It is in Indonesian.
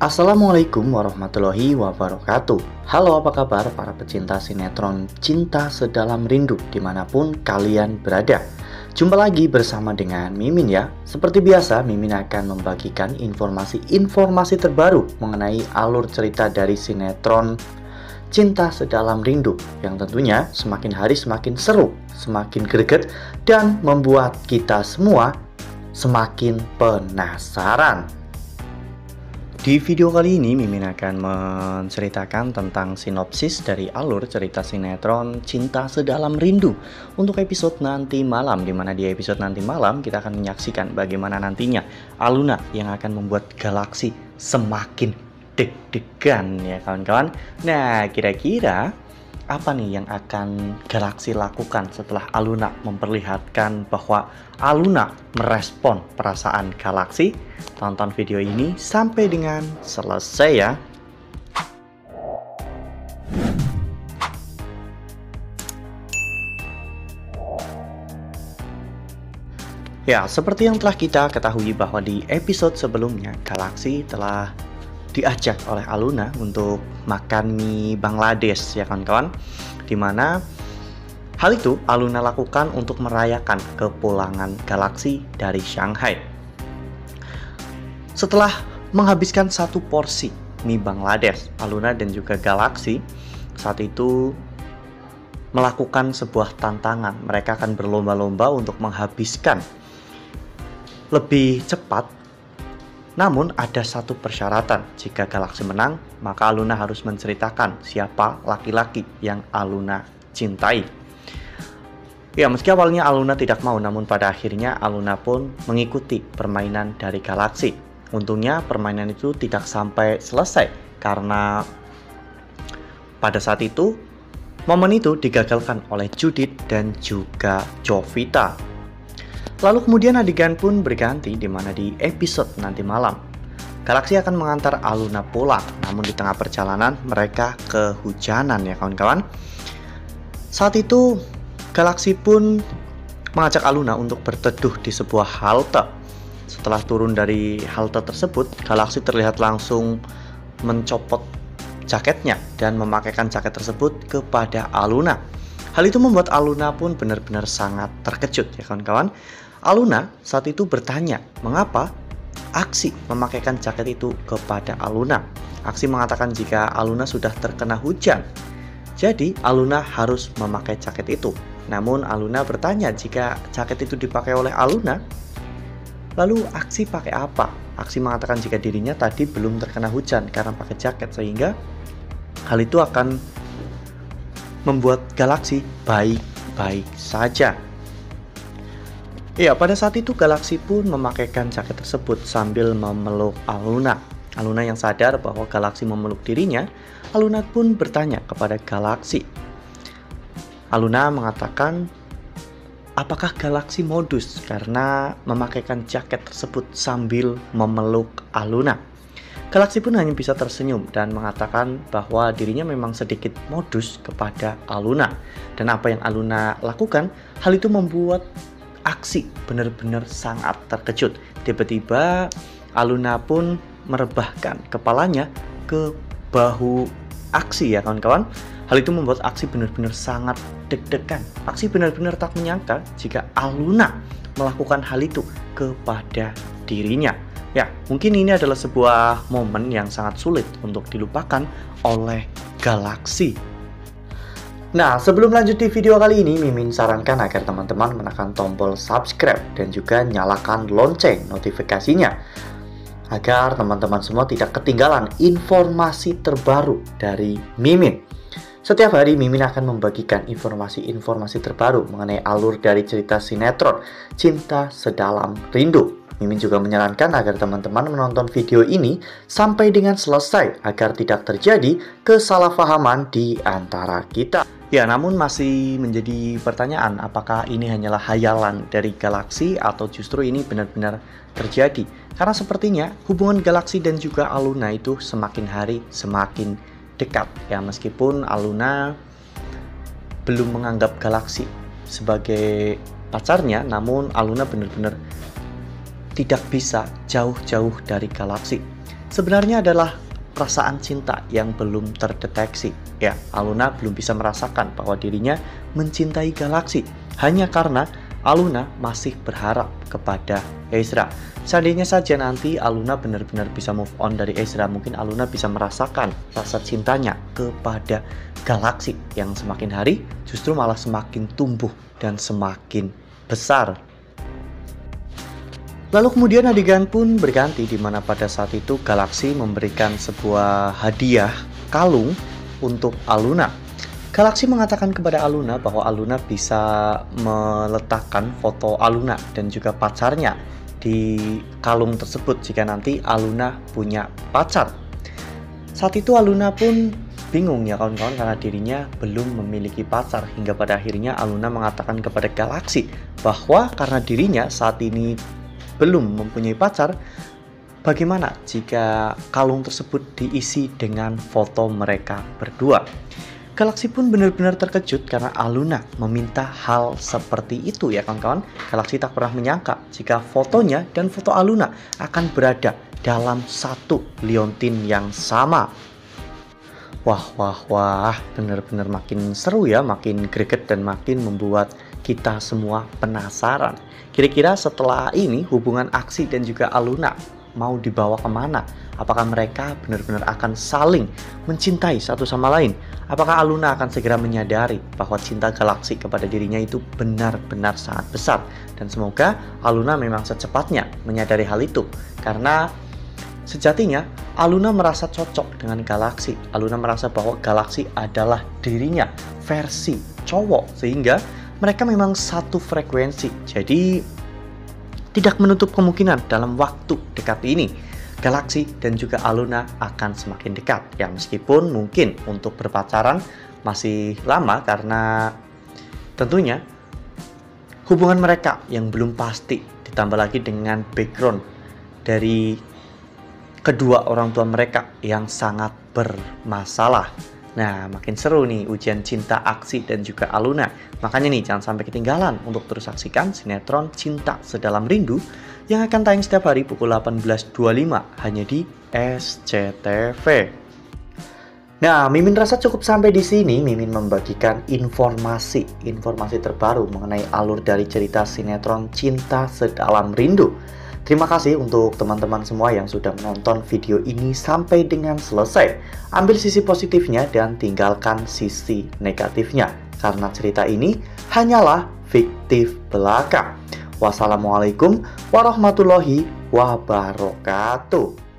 Assalamualaikum warahmatullahi wabarakatuh. Halo, apa kabar para pecinta sinetron Cinta Sedalam Rindu dimanapun kalian berada. Jumpa lagi bersama dengan Mimin ya. Seperti biasa, Mimin akan membagikan informasi terbaru mengenai alur cerita dari sinetron Cinta Sedalam Rindu yang tentunya semakin hari semakin seru, semakin greget, dan membuat kita semua semakin penasaran. Di video kali ini, Mimin akan menceritakan tentang sinopsis dari alur cerita sinetron Cinta Sedalam Rindu untuk episode nanti malam, dimana di episode nanti malam kita akan menyaksikan bagaimana nantinya Aluna yang akan membuat galaksi semakin deg-degan ya kawan-kawan. Nah, kira-kira apa nih yang akan Galaksi lakukan setelah Aluna memperlihatkan bahwa Aluna merespon perasaan Galaksi? Tonton video ini sampai dengan selesai ya. Ya, seperti yang telah kita ketahui bahwa di episode sebelumnya Galaksi telah diajak oleh Aluna untuk makan mie Bangladesh ya kawan-kawan, dimana hal itu Aluna lakukan untuk merayakan kepulangan Galaksi dari Shanghai. Setelah menghabiskan satu porsi mie Bangladesh, Aluna dan juga Galaksi saat itu melakukan sebuah tantangan. Mereka akan berlomba-lomba untuk menghabiskan lebih cepat. Namun ada satu persyaratan, jika Galaksi menang, maka Aluna harus menceritakan siapa laki-laki yang Aluna cintai. Ya, meski awalnya Aluna tidak mau, namun pada akhirnya Aluna pun mengikuti permainan dari Galaksi. Untungnya permainan itu tidak sampai selesai, karena pada saat itu, momen itu digagalkan oleh Judith dan juga Jovita. Lalu kemudian adegan pun berganti, di mana di episode nanti malam Galaksi akan mengantar Aluna pulang. Namun di tengah perjalanan mereka kehujanan ya kawan-kawan. Saat itu Galaksi pun mengajak Aluna untuk berteduh di sebuah halte. Setelah turun dari halte tersebut, Galaksi terlihat langsung mencopot jaketnya dan memakaikan jaket tersebut kepada Aluna. Hal itu membuat Aluna pun benar-benar sangat terkejut ya kawan-kawan. Aluna saat itu bertanya mengapa Aksi memakaikan jaket itu kepada Aluna. Aksi mengatakan jika Aluna sudah terkena hujan, jadi Aluna harus memakai jaket itu. Namun Aluna bertanya jika jaket itu dipakai oleh Aluna, lalu Aksi pakai apa? Aksi mengatakan jika dirinya tadi belum terkena hujan karena pakai jaket, sehingga hal itu akan membuat Galaksi baik-baik saja. Ya, pada saat itu Galaksi pun memakaikan jaket tersebut sambil memeluk Aluna. Aluna yang sadar bahwa Galaksi memeluk dirinya, Aluna pun bertanya kepada Galaksi. Aluna mengatakan, apakah Galaksi modus karena memakaikan jaket tersebut sambil memeluk Aluna? Galaksi pun hanya bisa tersenyum dan mengatakan bahwa dirinya memang sedikit modus kepada Aluna. Dan apa yang Aluna lakukan, hal itu membuat Aksi benar-benar sangat terkejut. Tiba-tiba Aluna pun merebahkan kepalanya ke bahu Aksi ya kawan-kawan. Hal itu membuat Aksi benar-benar sangat deg-degan. Aksi benar-benar tak menyangka jika Aluna melakukan hal itu kepada dirinya. Ya, mungkin ini adalah sebuah momen yang sangat sulit untuk dilupakan oleh Galaksi. Nah, sebelum lanjut di video kali ini, Mimin sarankan agar teman-teman menekan tombol subscribe dan juga nyalakan lonceng notifikasinya, agar teman-teman semua tidak ketinggalan informasi terbaru dari Mimin. Setiap hari Mimin akan membagikan informasi-informasi terbaru mengenai alur dari cerita sinetron Cinta Sedalam Rindu. Mimin juga menyarankan agar teman-teman menonton video ini sampai dengan selesai agar tidak terjadi kesalahpahaman di antara kita. Ya, namun masih menjadi pertanyaan apakah ini hanyalah hayalan dari Galaksi atau justru ini benar-benar terjadi. Karena sepertinya hubungan Galaksi dan juga Aluna itu semakin hari semakin dekat. Ya, meskipun Aluna belum menganggap Galaksi sebagai pacarnya, namun Aluna benar-benar tidak bisa jauh-jauh dari galaksi. Sebenarnya adalah perasaan cinta yang belum terdeteksi. Ya, Aluna belum bisa merasakan bahwa dirinya mencintai galaksi hanya karena Aluna masih berharap kepada Ezra. Seandainya saja nanti Aluna benar-benar bisa move on dari Ezra, mungkin Aluna bisa merasakan rasa cintanya kepada galaksi yang semakin hari justru malah semakin tumbuh dan semakin besar. Lalu kemudian adegan pun berganti di mana pada saat itu galaksi memberikan sebuah hadiah kalung untuk Aluna. Galaksi mengatakan kepada Aluna bahwa Aluna bisa meletakkan foto Aluna dan juga pacarnya di kalung tersebut jika nanti Aluna punya pacar. Saat itu Aluna pun bingung ya kawan-kawan karena dirinya belum memiliki pacar, hingga pada akhirnya Aluna mengatakan kepada galaksi bahwa karena dirinya saat ini belum mempunyai pacar, bagaimana jika kalung tersebut diisi dengan foto mereka berdua. Galaksi pun benar-benar terkejut karena Aluna meminta hal seperti itu ya kawan-kawan. Galaksi tak pernah menyangka jika fotonya dan foto Aluna akan berada dalam satu liontin yang sama. Wah, benar-benar makin seru ya, makin greget dan makin membuat kita semua penasaran. Kira-kira setelah ini hubungan Aksi dan juga Aluna mau dibawa kemana? Apakah mereka benar-benar akan saling mencintai satu sama lain? Apakah Aluna akan segera menyadari bahwa cinta galaksi kepada dirinya itu benar-benar sangat besar? Dan semoga Aluna memang secepatnya menyadari hal itu, karena sejatinya Aluna merasa cocok dengan galaksi. Aluna merasa bahwa galaksi adalah dirinya versi cowok, sehingga mereka memang satu frekuensi. Jadi tidak menutup kemungkinan dalam waktu dekat ini galaksi dan juga Aluna akan semakin dekat. Ya meskipun mungkin untuk berpacaran masih lama karena tentunya hubungan mereka yang belum pasti, ditambah lagi dengan background dari kedua orang tua mereka yang sangat bermasalah. Nah, makin seru nih ujian cinta Aksi dan juga Aluna. Makanya nih jangan sampai ketinggalan untuk terus saksikan sinetron Cinta Sedalam Rindu yang akan tayang setiap hari pukul 18.25 hanya di SCTV. Nah, Mimin rasa cukup sampai di sini. Mimin membagikan informasi terbaru mengenai alur dari cerita sinetron Cinta Sedalam Rindu. Terima kasih untuk teman-teman semua yang sudah menonton video ini sampai dengan selesai. Ambil sisi positifnya dan tinggalkan sisi negatifnya, karena cerita ini hanyalah fiktif belaka. Wassalamualaikum warahmatullahi wabarakatuh.